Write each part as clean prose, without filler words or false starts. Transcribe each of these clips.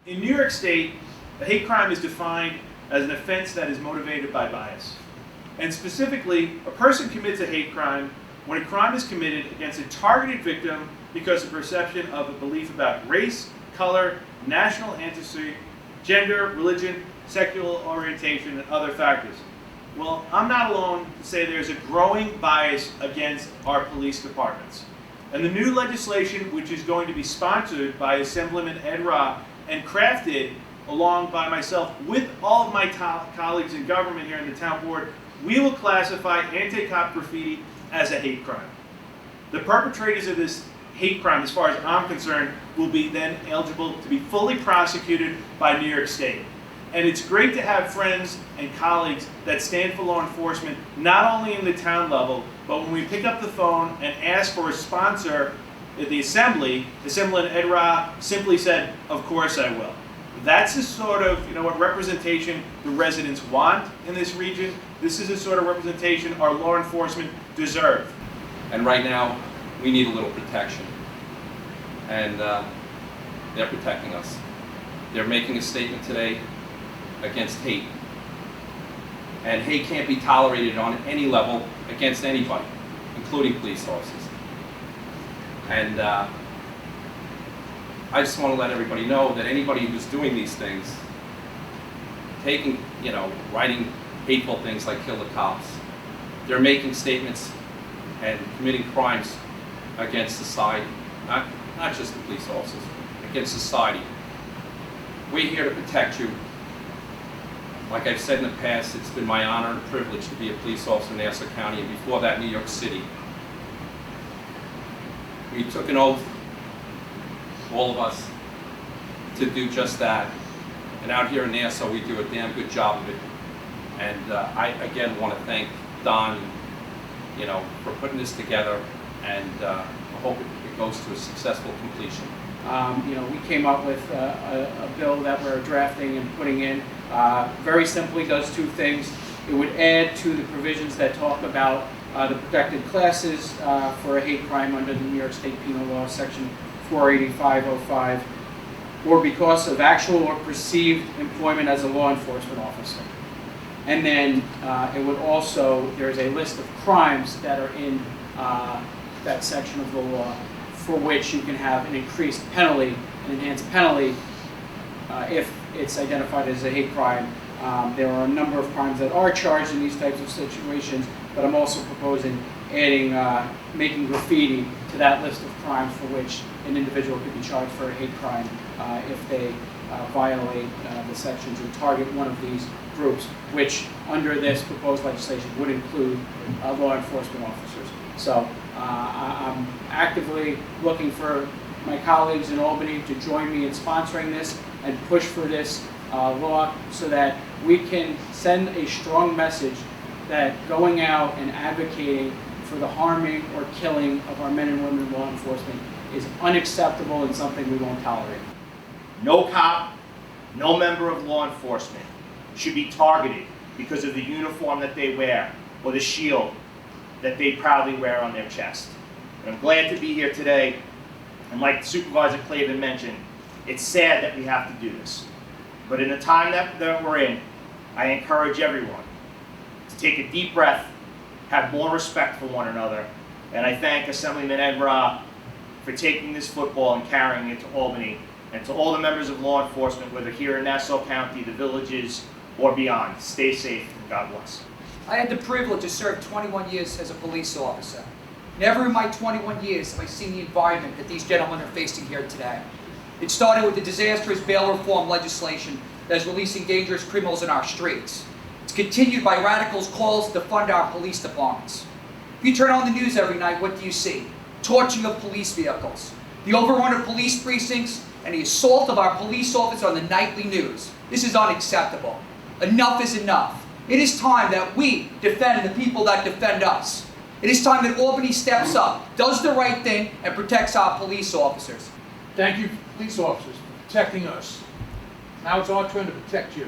In New York State, a hate crime is defined as an offense that is motivated by bias. And specifically, a person commits a hate crime when a crime is committed against a targeted victim because of perception of a belief about race, color, national ancestry, gender, religion, sexual orientation, and other factors. Well, I'm not alone to say there's a growing bias against our police departments. And the new legislation, which is going to be sponsored by Assemblyman Ra and crafted along by myself with all of my colleagues in government here in the town board, we will classify anti-cop graffiti as a hate crime. The perpetrators of this hate crime, as far as I'm concerned, will be then eligible to be fully prosecuted by New York State. And it's great to have friends and colleagues that stand for law enforcement, not only in the town level, but when we pick up the phone and ask for a sponsor at the assembly, Assemblyman Ra simply said, "Of course I will." That's the sort of, what representation the residents want in this region. This is the sort of representation our law enforcement deserve. And right now, we need a little protection. And they're protecting us. They're making a statement today against hate. And hate can't be tolerated on any level against anybody, including police officers. And I just want to let everybody know that anybody who's doing these things, writing hateful things like kill the cops, they're making statements and committing crimes against society, not just the police officers, against society. We're here to protect you. Like I've said in the past, it's been my honor and privilege to be a police officer in Nassau County, and before that, New York City. We took an oath, all of us, to do just that. And out here in Nassau, we do a damn good job of it. And I, again, want to thank Don, for putting this together, and I hope it goes to a successful completion. We came up with a bill that we're drafting and putting in. Very simply does two things. It would add to the provisions that talk about the protected classes for a hate crime under the New York State Penal Law, Section 48505, or because of actual or perceived employment as a law enforcement officer. And then it would also, there's a list of crimes that are in that section of the law for which you can have an increased penalty, an enhanced penalty, if it's identified as a hate crime. There are a number of crimes that are charged in these types of situations, but I'm also proposing adding, making graffiti to that list of crimes for which an individual could be charged for a hate crime if they violate the sections and target one of these groups, which under this proposed legislation would include law enforcement officers. So I'm actively looking for my colleagues in Albany to join me in sponsoring this and push for this law so that we can send a strong message that going out and advocating for the harming or killing of our men and women in law enforcement is unacceptable and something we won't tolerate. No cop, no member of law enforcement should be targeted because of the uniform that they wear or the shield that they proudly wear on their chest. And I'm glad to be here today, and like Supervisor Clavin mentioned, it's sad that we have to do this. But in the time that we're in, I encourage everyone to take a deep breath, have more respect for one another, and I thank Assemblyman Ra for taking this football and carrying it to Albany, and to all the members of law enforcement, whether here in Nassau County, the villages, or beyond. Stay safe, and God bless. I had the privilege to serve 21 years as a police officer. Never in my 21 years have I seen the environment that these gentlemen are facing here today. It started with the disastrous bail reform legislation that is releasing dangerous criminals in our streets. It's continued by radicals' calls to fund our police departments. If you turn on the news every night, what do you see? Torching of police vehicles, the overrun of police precincts, and the assault of our police officers on the nightly news. This is unacceptable. Enough is enough. It is time that we defend the people that defend us. It is time that Albany steps up, does the right thing, and protects our police officers. Thank you, police officers, for protecting us. Now it's our turn to protect you.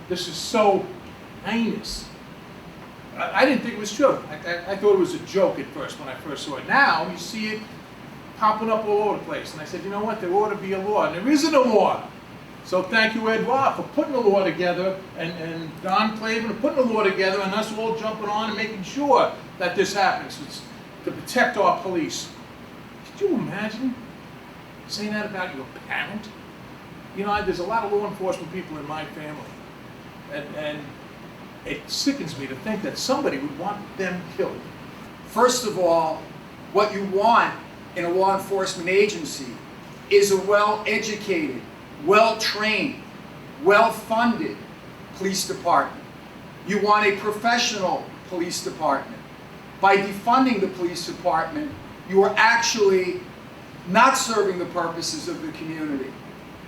This is so heinous. I didn't think it was true. I thought it was a joke at first when I first saw it. Now you see it popping up all over the place. And I said, you know what, there ought to be a law. And there isn't a law. So thank you, Ed Ra, for putting the law together, and Don Clavin for putting the law together, and us all jumping on and making sure that this happens. It's to protect our police. Could you imagine saying that about your parent? You know, there's a lot of law enforcement people in my family, and it sickens me to think that somebody would want them killed. First of all, what you want in a law enforcement agency is a well-educated, well-trained, well-funded police department. You want a professional police department. By defunding the police department, you are actually not serving the purposes of the community.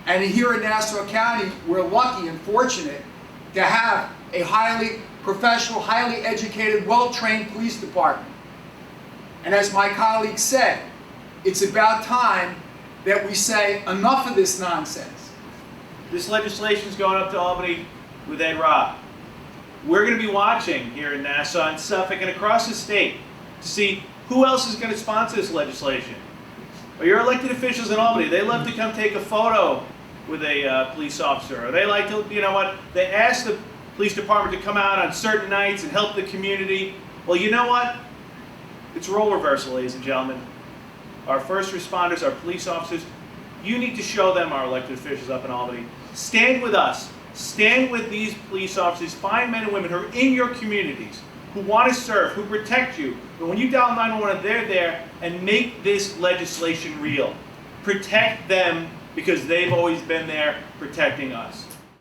And here in Nassau County, we're lucky and fortunate to have a highly professional, highly educated, well-trained police department. And as my colleague said, it's about time that we say enough of this nonsense. This legislation is going up to Albany with Ed Ra. We're going to be watching here in Nassau and Suffolk and across the state to see who else is going to sponsor this legislation. Or your elected officials in Albany, they love to come take a photo with a police officer, or they like to, you know what, they ask the police department to come out on certain nights and help the community. Well, you know what? It's role reversal, ladies and gentlemen. Our first responders, our police officers, you need to show them, our elected officials up in Albany. Stand with us. Stand with these police officers, fine men and women who are in your communities, who want to serve, who protect you. But when you dial 911, they're there, and make this legislation real. Protect them because they've always been there protecting us.